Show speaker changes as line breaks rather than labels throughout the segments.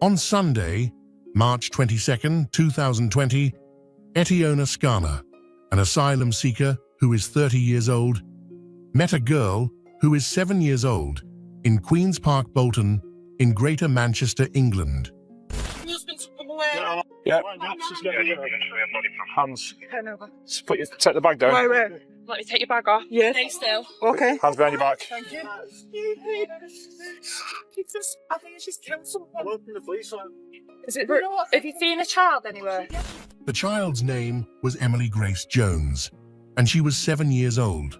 On Sunday, March 22, 2020, Etiona Skana, an asylum seeker who is 30 years old, met a girl who is 7 years old in Queen's Park, Bolton, in Greater Manchester, England.
Yeah. Hands. Take the bag down.
Wait.
Let me take your bag off.
Yes.
Stay still.
Okay.
Hands behind your back.
Thank you.
I think she's killed someone.
I'll open the police line.
Is it? Have you seen a child anywhere?
The child's name was Emily Grace Jones, and she was 7 years old.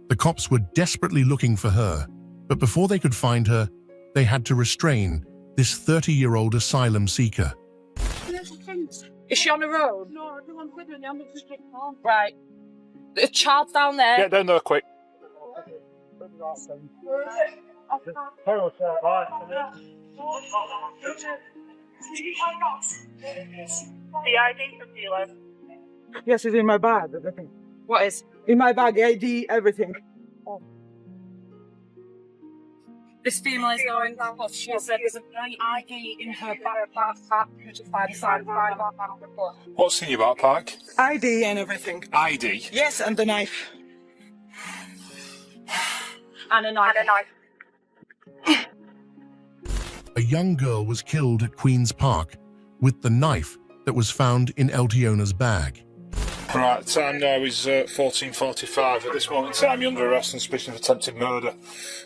The cops were desperately looking for her, but before they could find her, they had to restrain this 30-year-old asylum seeker.
Is she on the road?
No, I'm with her. I'm just getting home.
Right. The child's down there.
Get down there quick.
The ID from dealer.
Yes, it's in my bag. Everything.
What is?
In my bag, ID, everything.
This female is going down. She said there's an ID in her backpack, which is by the side of the backpack.
What's in your backpack?
ID and everything.
ID.
Yes, and the knife.
And a knife.
A young girl was killed at Queen's Park with the knife that was found in Eltiona's bag.
Right, time now is 14:45. At this moment in time, you're under arrest on suspicion of attempted murder.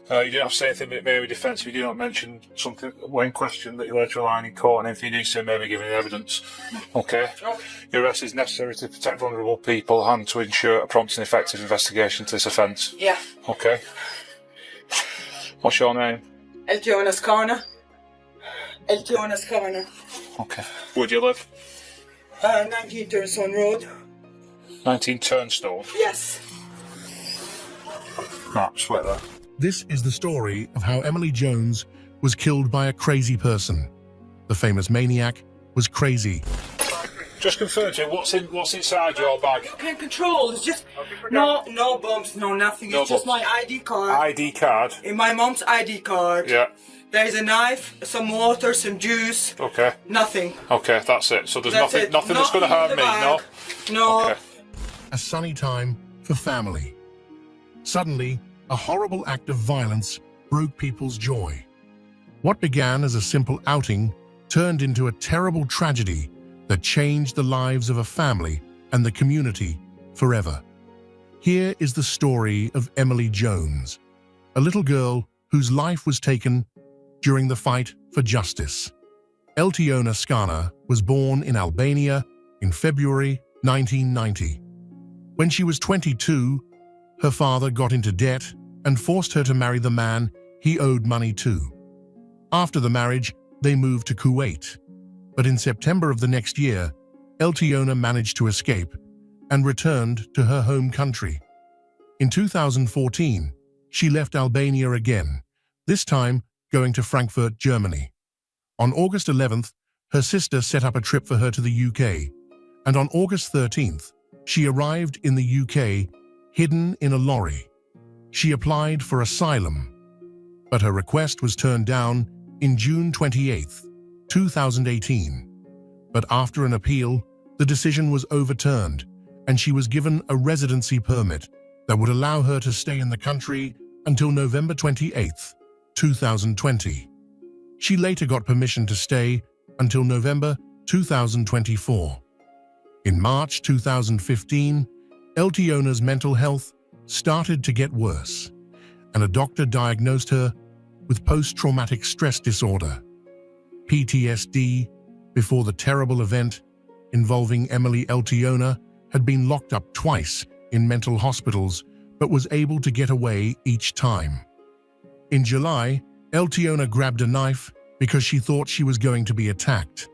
You don't have to say anything, but it may be defensive. You do not mention something when questioned that you later rely in court, and anything you do say may be given evidence. Okay? Your arrest is necessary to protect vulnerable people and to ensure a prompt and effective investigation to this offence.
Yeah.
Okay. What's your name?
Eltiona's Corner. Eltiona's Corner.
Okay. Where do you live?
19 Turnstone Road.
19 Turnstone.
Yes.
Right, swear that.
This is the story of how Emily Jones was killed by a crazy person. The famous maniac was crazy.
Just confirm to you, what's inside your bag?
Can't control. It's just no bombs, no nothing.
No
It's just
bombs.
my ID card.
ID card.
In my mom's ID card.
Yeah.
There is a knife, some water, some juice.
Okay.
Nothing.
Okay, that's it. So there's
That's
nothing
it.
that's going to
Nothing
harm
in
me,
the
no?
bag. No.
Okay.
A sunny time for family. Suddenly, a horrible act of violence broke people's joy. What began as a simple outing turned into a terrible tragedy that changed the lives of a family and the community forever. Here is the story of Emily Jones, a little girl whose life was taken during the fight for justice. Eltiona Skana was born in Albania in February 1990. When she was 22, her father got into debt and forced her to marry the man he owed money to. After the marriage, they moved to Kuwait. But in September of the next year, Eltiona managed to escape and returned to her home country. In 2014, she left Albania again, this time going to Frankfurt, Germany. On August 11th, her sister set up a trip for her to the UK, and on August 13th, she arrived in the UK, hidden in a lorry. She applied for asylum, but her request was turned down in June 28th, 2018. But after an appeal, the decision was overturned, and she was given a residency permit that would allow her to stay in the country until November 28th, 2020. She later got permission to stay until November 2024. In March 2015, Eltiona's mental health started to get worse, and a doctor diagnosed her with post-traumatic stress disorder, PTSD, before the terrible event involving Emily. Eltiona had been locked up twice in mental hospitals but was able to get away each time. In July, Eltiona grabbed a knife because she thought she was going to be attacked.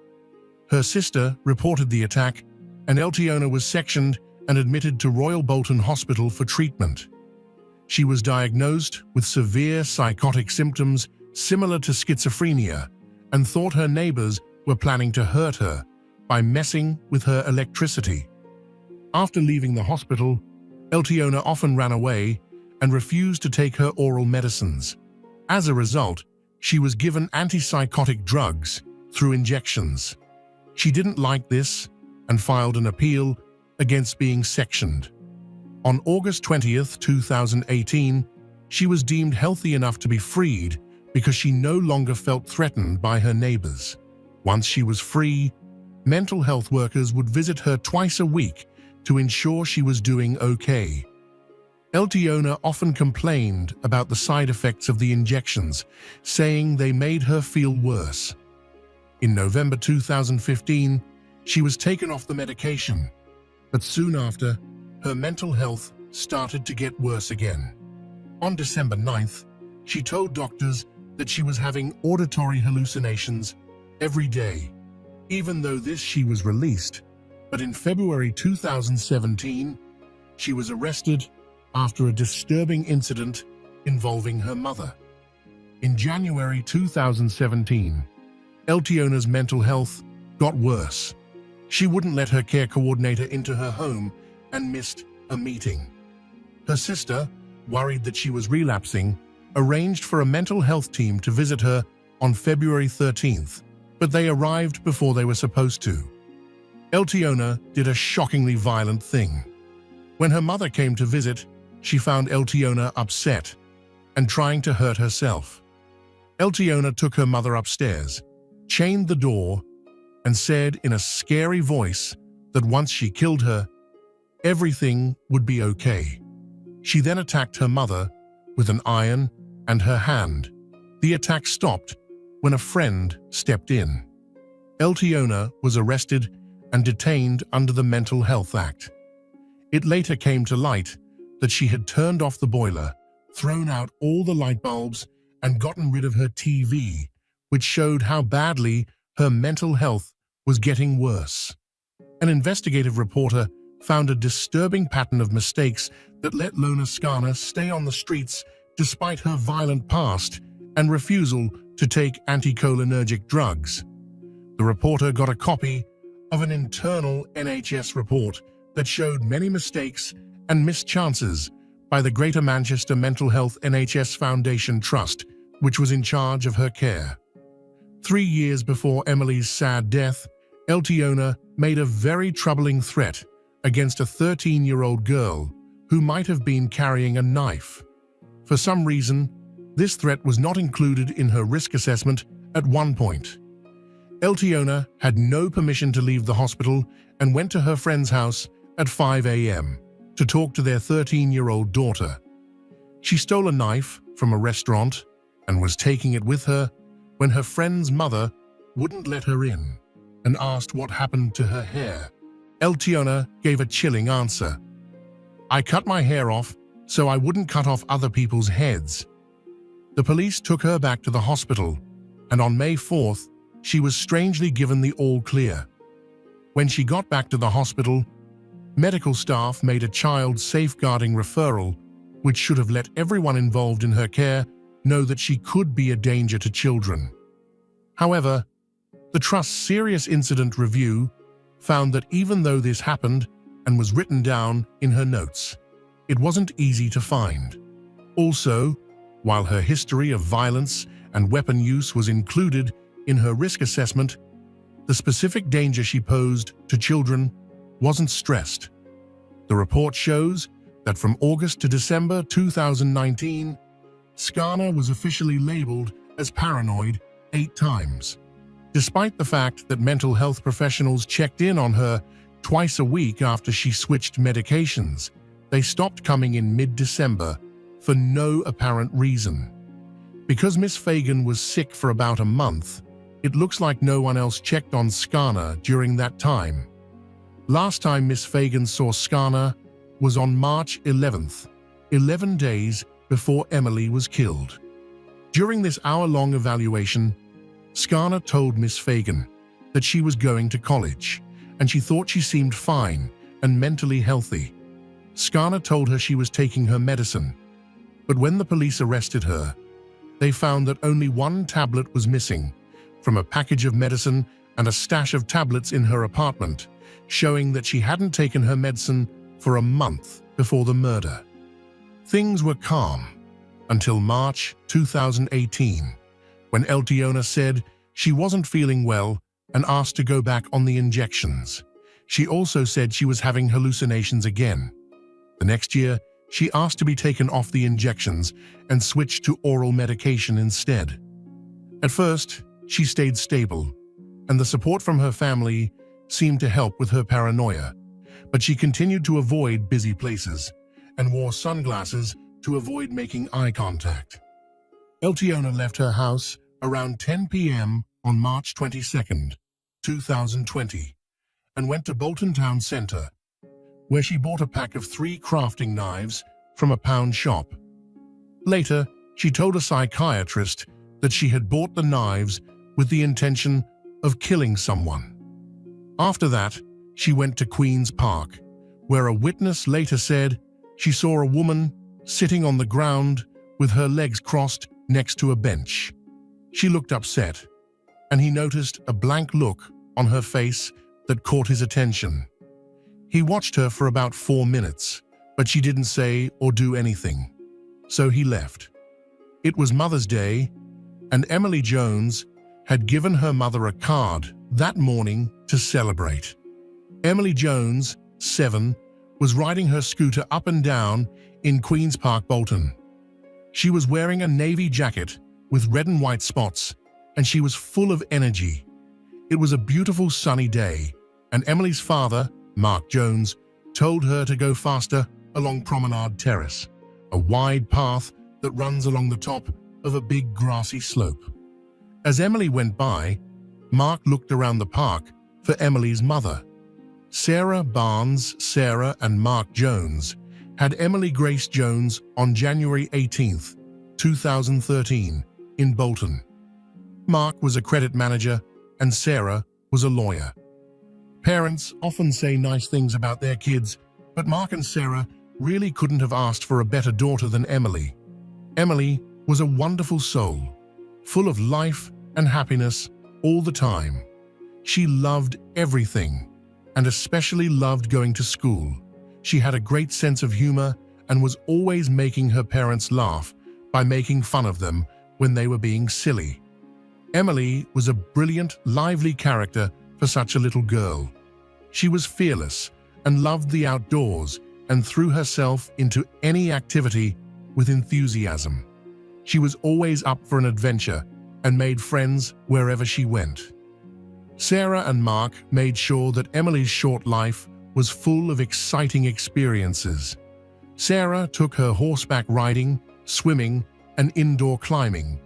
Her sister reported the attack, and Eltiona was sectioned and admitted to Royal Bolton Hospital for treatment. She was diagnosed with severe psychotic symptoms similar to schizophrenia and thought her neighbors were planning to hurt her by messing with her electricity. After leaving the hospital, Eltiona often ran away and refused to take her oral medicines. As a result, she was given antipsychotic drugs through injections. She didn't like this and filed an appeal against being sectioned. On August 20th, 2018, she was deemed healthy enough to be freed because she no longer felt threatened by her neighbors. Once she was free, mental health workers would visit her twice a week to ensure she was doing okay. Eltiona often complained about the side effects of the injections, saying they made her feel worse. In November 2015, she was taken off the medication, but soon after, her mental health started to get worse again. On December 9th, she told doctors that she was having auditory hallucinations every day. Even though she was released, but in February 2017, she was arrested after a disturbing incident involving her mother. In January 2017, Eltiona's mental health got worse. She wouldn't let her care coordinator into her home and missed a meeting. Her sister, worried that she was relapsing, arranged for a mental health team to visit her on February 13th, but they arrived before they were supposed to. Eltiona did a shockingly violent thing. When her mother came to visit, she found Eltiona upset and trying to hurt herself. Eltiona took her mother upstairs, chained the door, and said in a scary voice that once she killed her, everything would be okay. She then attacked her mother with an iron and her hand. The attack stopped when a friend stepped in. Eltiona was arrested and detained under the Mental Health Act. It later came to light that she had turned off the boiler, thrown out all the light bulbs, and gotten rid of her TV, which showed how badly her mental health was getting worse. An investigative reporter found a disturbing pattern of mistakes that let Lona Skana stay on the streets despite her violent past and refusal to take anticholinergic drugs. The reporter got a copy of an internal NHS report that showed many mistakes and missed chances by the Greater Manchester Mental Health NHS Foundation Trust, which was in charge of her care. 3 years before Emily's sad death, Eltiona made a very troubling threat against a 13-year-old girl who might have been carrying a knife. For some reason, this threat was not included in her risk assessment at one point. Eltiona had no permission to leave the hospital and went to her friend's house at 5 a.m. to talk to their 13-year-old daughter. She stole a knife from a restaurant and was taking it with her when her friend's mother wouldn't let her in and asked what happened to her hair. Eltiona gave a chilling answer. "I cut my hair off so I wouldn't cut off other people's heads." The police took her back to the hospital, and on May 4th, she was strangely given the all-clear. When she got back to the hospital, medical staff made a child safeguarding referral, which should have let everyone involved in her care know that she could be a danger to children. However, the Trust's Serious Incident Review found that even though this happened and was written down in her notes, it wasn't easy to find. Also, while her history of violence and weapon use was included in her risk assessment, the specific danger she posed to children wasn't stressed. The report shows that from August to December 2019, Skana was officially labeled as paranoid 8 times. Despite the fact that mental health professionals checked in on her twice a week after she switched medications, they stopped coming in mid-December for no apparent reason. Because Miss Fagan was sick for about a month, it looks like no one else checked on Skana during that time. Last time Miss Fagan saw Skana was on March 11th, 11 days before Emily was killed. During this hour-long evaluation, Skana told Miss Fagan that she was going to college, and she thought she seemed fine and mentally healthy. Skana told her she was taking her medicine, but when the police arrested her, they found that only 1 tablet was missing from a package of medicine and a stash of tablets in her apartment, showing that she hadn't taken her medicine for a month before the murder. Things were calm until March 2018, when Eltiona said She wasn't feeling well and asked to go back on the injections. She also said she was having hallucinations again. The next year, she asked to be taken off the injections and switched to oral medication instead. At first, she stayed stable, and the support from her family seemed to help with her paranoia, but she continued to avoid busy places and wore sunglasses to avoid making eye contact. Eltiona left her house around 10 p.m. on March 22, 2020, and went to Bolton Town Centre, where she bought a pack of 3 crafting knives from a pound shop. Later, she told a psychiatrist that she had bought the knives with the intention of killing someone. After that, she went to Queen's Park, where a witness later said she saw a woman sitting on the ground with her legs crossed next to a bench. She looked upset, and he noticed a blank look on her face that caught his attention. He watched her for about 4 minutes, but she didn't say or do anything, so he left. It was Mother's Day, and Emily Jones had given her mother a card that morning to celebrate. Emily Jones, 7, was riding her scooter up and down in Queen's Park, Bolton. She was wearing a navy jacket with red and white spots, and she was full of energy. It was a beautiful sunny day, and Emily's father, Mark Jones, told her to go faster along Promenade Terrace, a wide path that runs along the top of a big grassy slope. As Emily went by, Mark looked around the park for Emily's mother. Sarah Barnes, Sarah and Mark Jones had Emily Grace Jones on January 18, 2013, in Bolton. Mark was a credit manager and Sarah was a lawyer. Parents often say nice things about their kids, but Mark and Sarah really couldn't have asked for a better daughter than Emily. Emily was a wonderful soul, full of life and happiness all the time. She loved everything, and especially loved going to school. She had a great sense of humor and was always making her parents laugh by making fun of them when they were being silly. Emily was a brilliant, lively character for such a little girl. She was fearless and loved the outdoors and threw herself into any activity with enthusiasm. She was always up for an adventure and made friends wherever she went. Sarah and Mark made sure that Emily's short life was full of exciting experiences. Sarah took her horseback riding, swimming, and indoor climbing,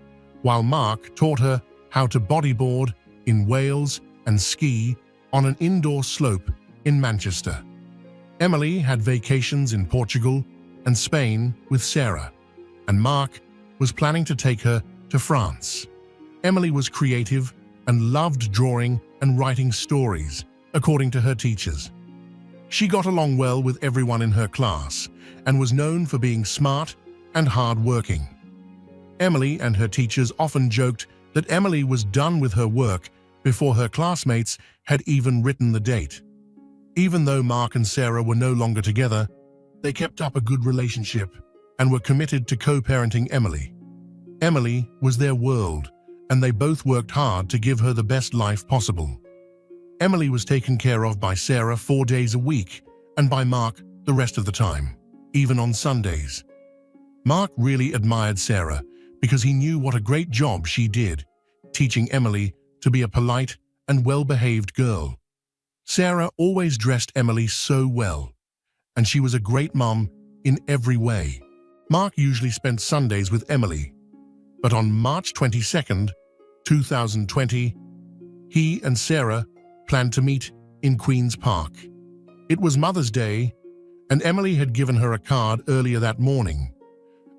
while Mark taught her how to bodyboard in Wales and ski on an indoor slope in Manchester. Emily had vacations in Portugal and Spain with Sarah, and Mark was planning to take her to France. Emily was creative and loved drawing and writing stories, according to her teachers. She got along well with everyone in her class and was known for being smart and hard-working. Emily and her teachers often joked that Emily was done with her work before her classmates had even written the date. Even though Mark and Sarah were no longer together, they kept up a good relationship and were committed to co-parenting Emily. Emily was their world, and they both worked hard to give her the best life possible. Emily was taken care of by Sarah 4 days a week and by Mark the rest of the time, even on Sundays. Mark really admired Sarah because he knew what a great job she did, teaching Emily to be a polite and well-behaved girl. Sarah always dressed Emily so well, and she was a great mom in every way. Mark usually spent Sundays with Emily, but on March 22, 2020, he and Sarah planned to meet in Queen's Park. It was Mother's Day, and Emily had given her a card earlier that morning,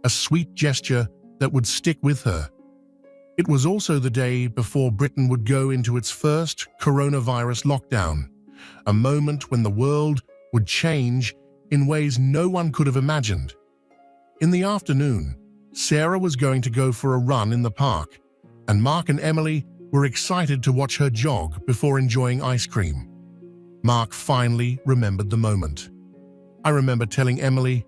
a sweet gesture that would stick with her. It was also the day before Britain would go into its first coronavirus lockdown, a moment when the world would change in ways no one could have imagined. In the afternoon, Sarah was going to go for a run in the park, and Mark and Emily were excited to watch her jog before enjoying ice cream. Mark finally remembered the moment. I remember telling Emily,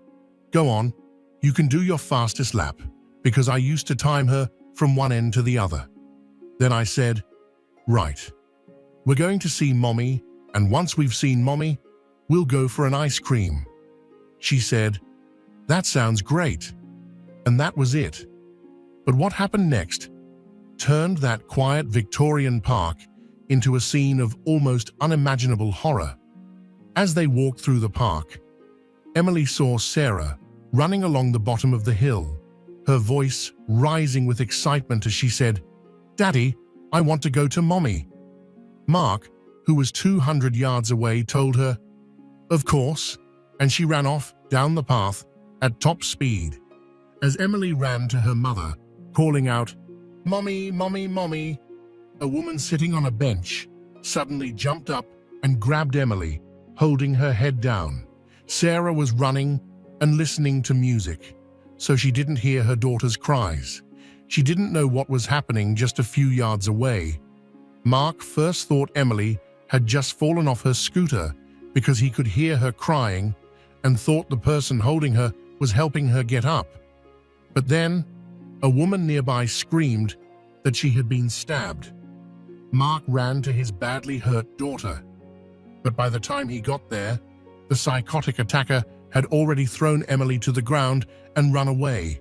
"Go on, you can do your fastest lap," because I used to time her from one end to the other. Then I said, Right. We're going to see Mommy, and once we've seen Mommy, we'll go for an ice cream. She said, "That sounds great." And that was it. But what happened next turned that quiet Victorian park into a scene of almost unimaginable horror. As they walked through the park, Emily saw Sarah running along the bottom of the hill, her voice rising with excitement as she said, "Daddy, I want to go to Mommy." Mark, who was 200 yards away, told her, "Of course," and she ran off down the path at top speed. As Emily ran to her mother, calling out, "Mommy, Mommy, Mommy," a woman sitting on a bench suddenly jumped up and grabbed Emily, holding her head down. Sarah was running and listening to music, so she didn't hear her daughter's cries. She didn't know what was happening just a few yards away. Mark first thought Emily had just fallen off her scooter because he could hear her crying and thought the person holding her was helping her get up. But then, a woman nearby screamed that she had been stabbed. Mark ran to his badly hurt daughter. But by the time he got there, the psychotic attacker had already thrown Emily to the ground and run away.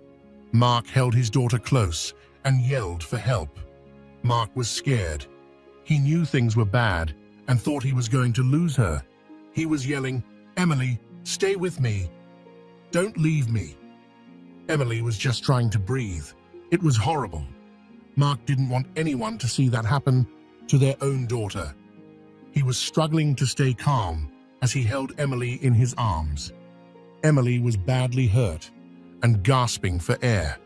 Mark held his daughter close and yelled for help. Mark was scared. He knew things were bad and thought he was going to lose her. He was yelling, "Emily, stay with me. Don't leave me." Emily was just trying to breathe. It was horrible. Mark didn't want anyone to see that happen to their own daughter. He was struggling to stay calm as he held Emily in his arms. Emily was badly hurt and gasping for air.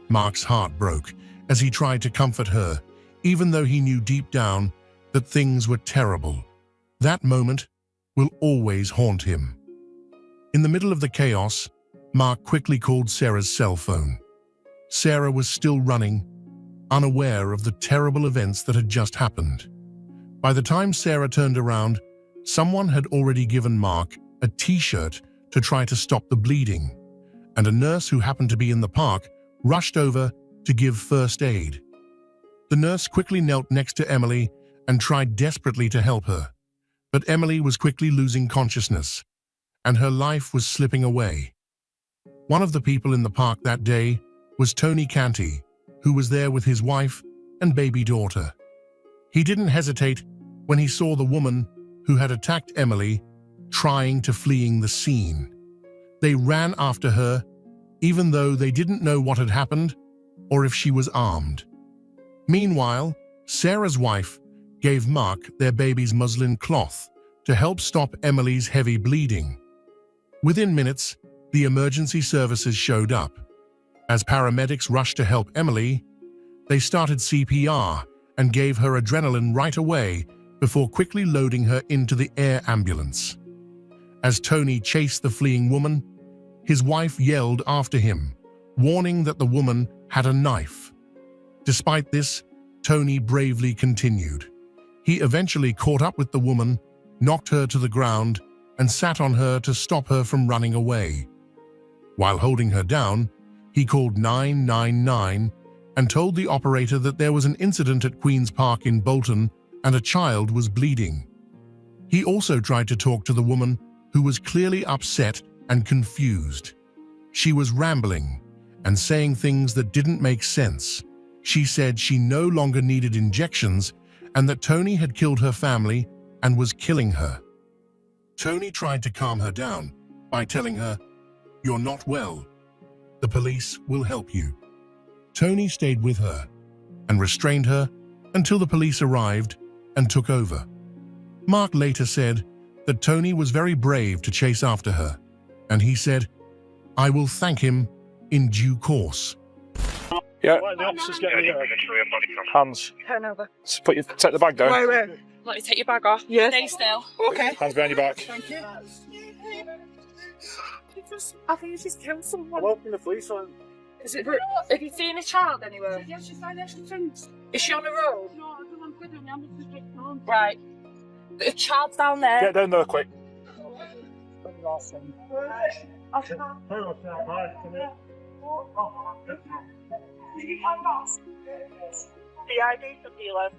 Mark's heart broke as he tried to comfort her, even though he knew deep down that things were terrible. That moment will always haunt him. In the middle of the chaos, Mark quickly called Sarah's cell phone. Sarah was still running, unaware of the terrible events that had just happened. By the time Sarah turned around, someone had already given Mark a t-shirt to try to stop the bleeding, and a nurse who happened to be in the park rushed over to give first aid. The nurse quickly knelt next to Emily and tried desperately to help her, but Emily was quickly losing consciousness, and her life was slipping away. One of the people in the park that day was Tony Canty, who was there with his wife and baby daughter. He didn't hesitate when he saw the woman who had attacked Emily trying to fleeing the scene. They ran after her, even though they didn't know what had happened or if she was armed. Meanwhile, Sarah's wife gave Mark their baby's muslin cloth to help stop Emily's heavy bleeding. Within minutes, the emergency services showed up. As paramedics rushed to help Emily, they started CPR and gave her adrenaline right away before quickly loading her into the air ambulance. As Tony chased the fleeing woman, his wife yelled after him, warning that the woman had a knife. Despite this, Tony bravely continued. He eventually caught up with the woman, knocked her to the ground, and sat on her to stop her from running away. While holding her down, he called 999 and told the operator that there was an incident at Queen's Park in Bolton and a child was bleeding. He also tried to talk to the woman, who was clearly upset and confused. She was rambling and saying things that didn't make sense. She said she no longer needed injections and that Tony had killed her family and was killing her. Tony tried to calm her down by telling her, "You're not well. The police will help you." Tony stayed with her and restrained her until the police arrived and took over. Mark later said that Tony was very brave to chase after her, and he said, "I will thank him in due course."
Yeah, the officer's getting hands.
Turn over.
Take the bag down.
Wait.
Let me take your bag off.
Yes.
Stay still.
Okay.
Hands behind your back.
Thank you. I think she's killed someone.
Welcome the police on.
Is it? Have you seen a child anywhere?
Yes, she's fine, everything's.
Is she on the road?
No, I don't want to put her number to get home.
Right. The child's down there.
Get down there quick.
The ID for dealer.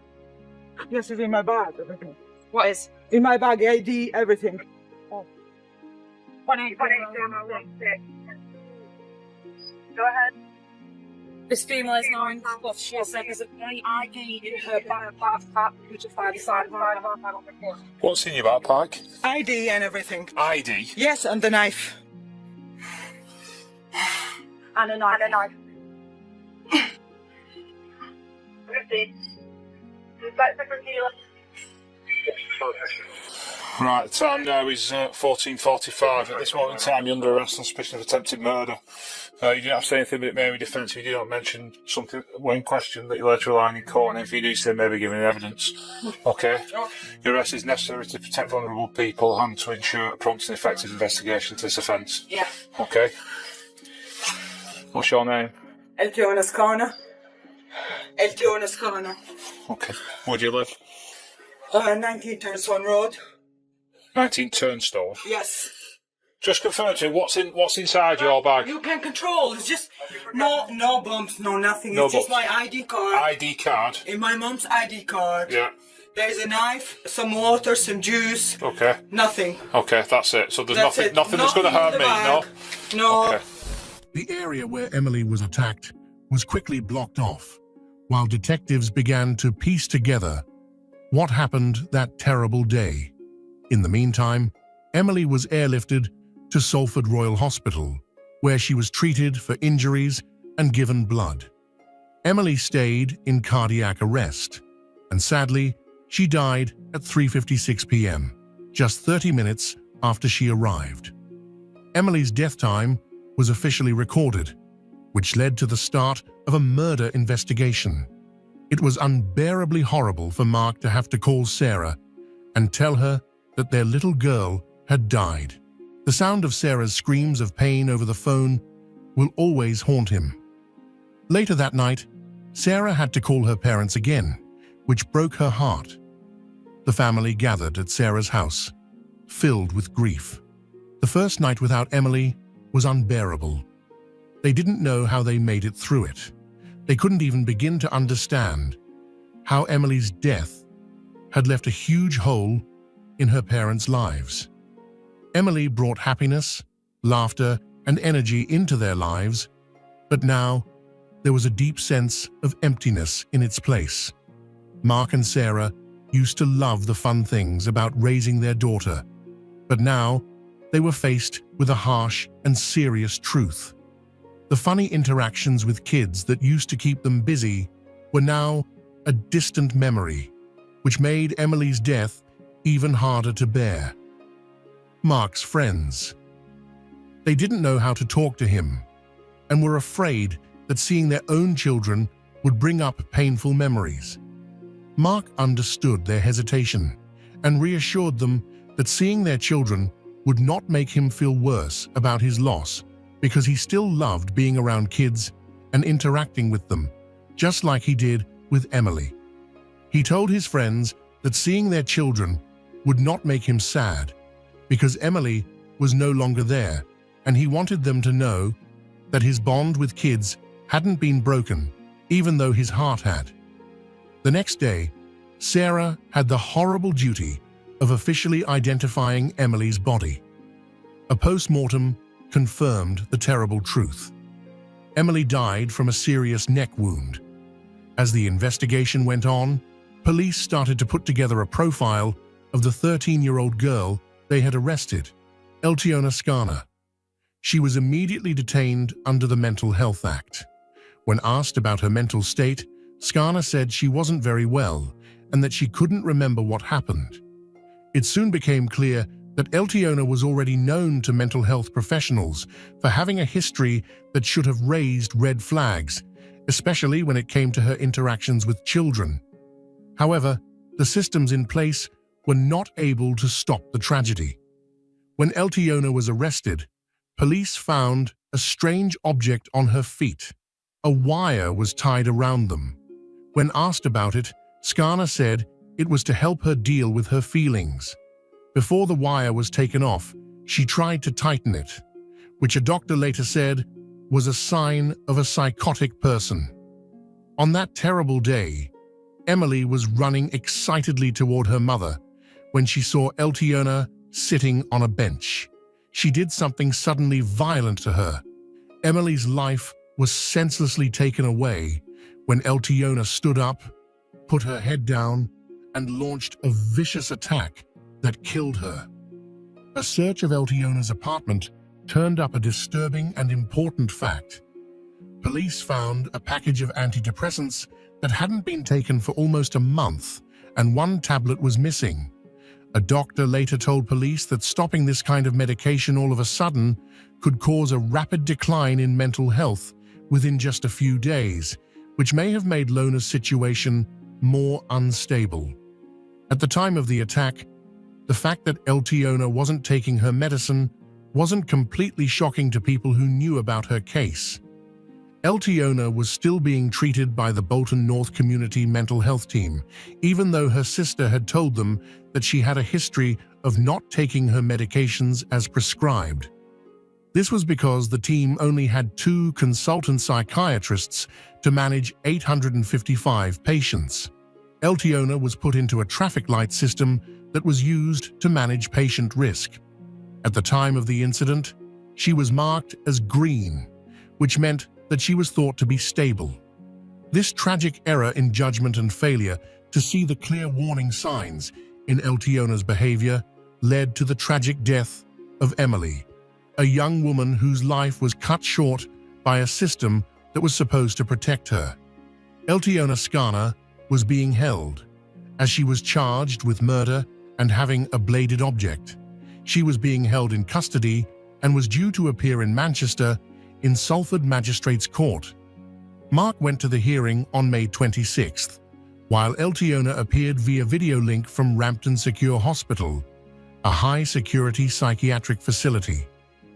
Yes, it's in my bag. Everything.
What is?
In my bag, ID, everything.
1816. Go ahead.
This female is now in cuffs. She said there's an ID in her backpack, which is by the side of my backpack.
What's in your backpack?
ID and everything.
ID.
Yes, and the knife.
And a knife.
15. Inspector for Keeler.
Right, the time now is 14:45. At this moment in time, you're under arrest on suspicion of attempted murder. You didn't have to say anything but it may be defensive. You did not mention something when questioned that you later rely in court, and if you do so, maybe giving evidence. Okay? Your arrest is necessary to protect vulnerable people and to ensure a prompt and effective investigation to this offence.
Yeah.
Okay? What's your name?
Eltiona's corner. Eltiona's corner.
Okay. Where do you live?
19 Turnswan Road.
19 Turnstone.
Yes.
Just confirm to me, what's inside your bag?
You can control. It's just no bumps, no nothing.
No
It's just
bumps.
my ID card.
ID card.
In my mom's ID card.
Yeah.
There's a knife, some water, some juice.
Okay.
Nothing.
Okay, that's it. So there's
That's
nothing
it.
that's going to
Nothing in
harm
the
me,
bag.
no?
No.
Okay.
The area where Emily was attacked was quickly blocked off, while detectives began to piece together what happened that terrible day. In the meantime, Emily was airlifted to Salford Royal Hospital, where she was treated for injuries and given blood. Emily stayed in cardiac arrest, and sadly, she died at 3:56 p.m., just 30 minutes after she arrived. Emily's death time was officially recorded, which led to the start of a murder investigation. It was unbearably horrible for Mark to have to call Sarah and tell her that their little girl had died. The sound of Sarah's screams of pain over the phone will always haunt him. Later that night, Sarah had to call her parents again, which broke her heart. The family gathered at Sarah's house, filled with grief. The first night without Emily was unbearable. They didn't know how they made it through it. They couldn't even begin to understand how Emily's death had left a huge hole in her parents' lives. Emily brought happiness, laughter, and energy into their lives, but now there was a deep sense of emptiness in its place. Mark and Sarah used to love the fun things about raising their daughter, but now they were faced with a harsh and serious truth. The funny interactions with kids that used to keep them busy were now a distant memory, which made Emily's death even harder to bear. Mark's friends. They didn't know how to talk to him and were afraid that seeing their own children would bring up painful memories. Mark understood their hesitation and reassured them that seeing their children would not make him feel worse about his loss because he still loved being around kids and interacting with them, just like he did with Emily. He told his friends that seeing their children would not make him sad because Emily was no longer there, and he wanted them to know that his bond with kids hadn't been broken, even though his heart had. The next day, Sarah had the horrible duty of officially identifying Emily's body. A post-mortem confirmed the terrible truth. Emily died from a serious neck wound. As the investigation went on, police started to put together a profile of the 13-year-old girl they had arrested, Eltiona Skana. She was immediately detained under the Mental Health Act. When asked about her mental state, Skana said she wasn't very well and that she couldn't remember what happened. It soon became clear that Eltiona was already known to mental health professionals for having a history that should have raised red flags, especially when it came to her interactions with children. However, the systems in place were not able to stop the tragedy. When Eltiona was arrested, police found a strange object on her feet. A wire was tied around them. When asked about it, Skana said it was to help her deal with her feelings. Before the wire was taken off, she tried to tighten it, which a doctor later said was a sign of a psychotic person. On that terrible day, Emily was running excitedly toward her mother when she saw Eltiona sitting on a bench. She did something suddenly violent to her. Emily's life was senselessly taken away when Eltiona stood up, put her head down, and launched a vicious attack that killed her. A search of Eltiona's apartment turned up a disturbing and important fact. Police found a package of antidepressants that hadn't been taken for almost a month, and one tablet was missing. A doctor later told police that stopping this kind of medication all of a sudden could cause a rapid decline in mental health within just a few days, which may have made Lona's situation more unstable. At the time of the attack, the fact that Eltiona wasn't taking her medicine wasn't completely shocking to people who knew about her case. Eltiona was still being treated by the Bolton North Community Mental Health Team, even though her sister had told them that she had a history of not taking her medications as prescribed. This was because the team only had 2 consultant psychiatrists to manage 855 patients. Eltiona was put into a traffic light system that was used to manage patient risk. At the time of the incident, she was marked as green, which meant that she was thought to be stable. This tragic error in judgment and failure to see the clear warning signs in Eltiona's behavior led to the tragic death of Emily, a young woman whose life was cut short by a system that was supposed to protect her. Eltiona Skana was being held, as she was charged with murder and having a bladed object. She was being held in custody and was due to appear in Manchester in Salford Magistrates Court. Mark went to the hearing on May 26th, while Eltiona appeared via video link from Rampton Secure Hospital, a high-security psychiatric facility.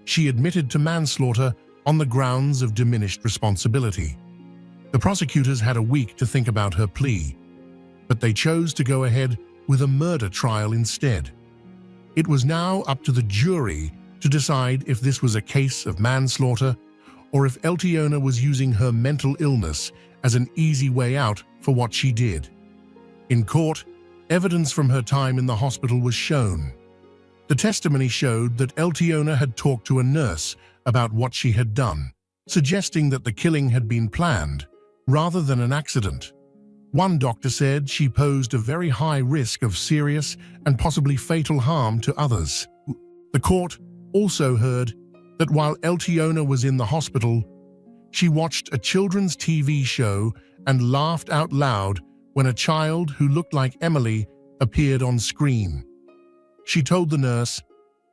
She admitted to manslaughter on the grounds of diminished responsibility. The prosecutors had a week to think about her plea, but they chose to go ahead with a murder trial instead. It was now up to the jury to decide if this was a case of manslaughter or if Eltiona was using her mental illness as an easy way out for what she did. In court, evidence from her time in the hospital was shown. The testimony showed that Eltiona had talked to a nurse about what she had done, suggesting that the killing had been planned rather than an accident. One doctor said she posed a very high risk of serious and possibly fatal harm to others. The court also heard that while Eltiona was in the hospital, she watched a children's TV show and laughed out loud when a child who looked like Emily appeared on screen. She told the nurse,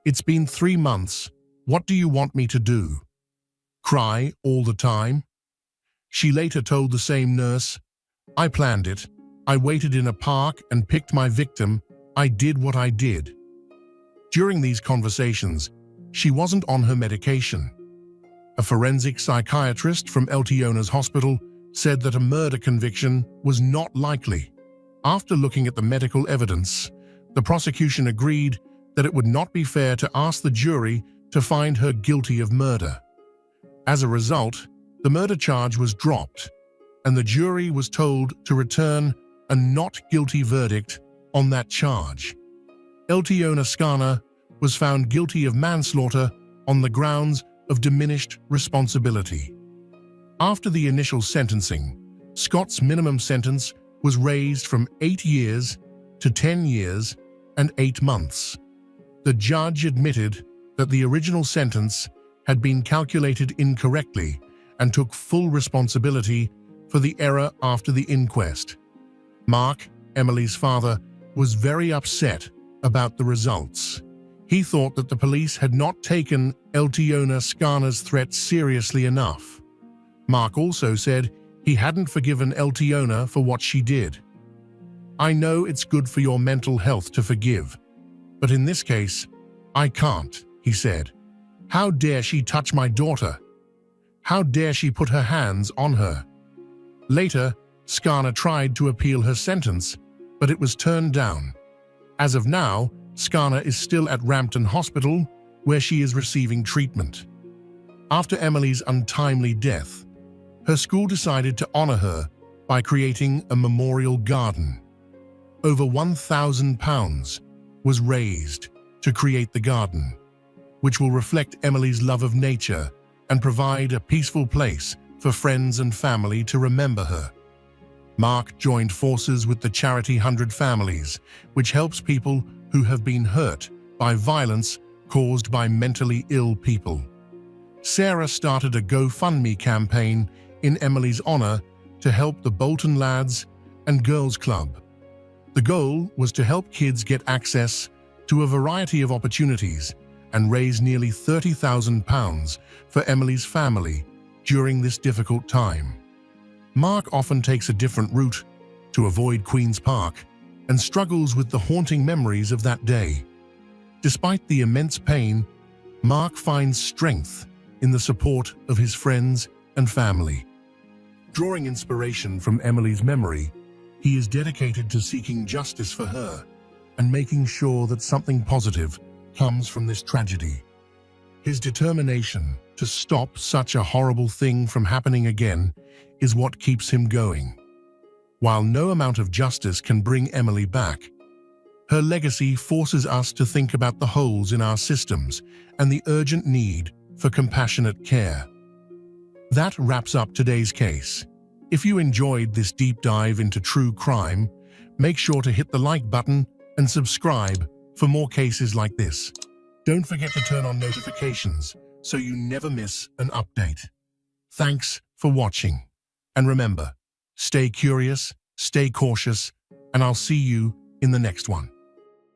"It's been 3 months. What do you want me to do? Cry all the time?" She later told the same nurse, "I planned it. I waited in a park and picked my victim. I did what I did." During these conversations, she wasn't on her medication. A forensic psychiatrist from Eltiona's hospital said that a murder conviction was not likely. After looking at the medical evidence, the prosecution agreed that it would not be fair to ask the jury to find her guilty of murder. As a result, the murder charge was dropped, and the jury was told to return a not guilty verdict on that charge. Eltiona Skana was found guilty of manslaughter on the grounds of diminished responsibility. After the initial sentencing, Scott's minimum sentence was raised from 8 years to 10 years and 8 months. The judge admitted that the original sentence had been calculated incorrectly and took full responsibility for the error after the inquest. Mark, Emily's father, was very upset about the results. He thought that the police had not taken Eltiona Skana's threat seriously enough. Mark also said he hadn't forgiven Eltiona for what she did. "I know it's good for your mental health to forgive, but in this case, I can't," he said. "How dare she touch my daughter? How dare she put her hands on her?" Later, Skana tried to appeal her sentence, but it was turned down. As of now, Skana is still at Rampton Hospital, where she is receiving treatment. After Emily's untimely death, her school decided to honor her by creating a memorial garden. Over £1,000 was raised to create the garden, which will reflect Emily's love of nature and provide a peaceful place for friends and family to remember her. Mark joined forces with the charity 100 Families, which helps people who have been hurt by violence caused by mentally ill people. Sarah started a GoFundMe campaign in Emily's honor to help the Bolton Lads and Girls Club. The goal was to help kids get access to a variety of opportunities and raise nearly £30,000 for Emily's family during this difficult time. Mark often takes a different route to avoid Queen's Park and struggles with the haunting memories of that day. Despite the immense pain, Mark finds strength in the support of his friends and family. Drawing inspiration from Emily's memory, he is dedicated to seeking justice for her and making sure that something positive comes from this tragedy. His determination to stop such a horrible thing from happening again is what keeps him going. While no amount of justice can bring Emily back, her legacy forces us to think about the holes in our systems and the urgent need for compassionate care. That wraps up today's case. If you enjoyed this deep dive into true crime, make sure to hit the like button and subscribe for more cases like this. Don't forget to turn on notifications so you never miss an update. Thanks for watching. And remember, stay curious, stay cautious, and I'll see you in the next one.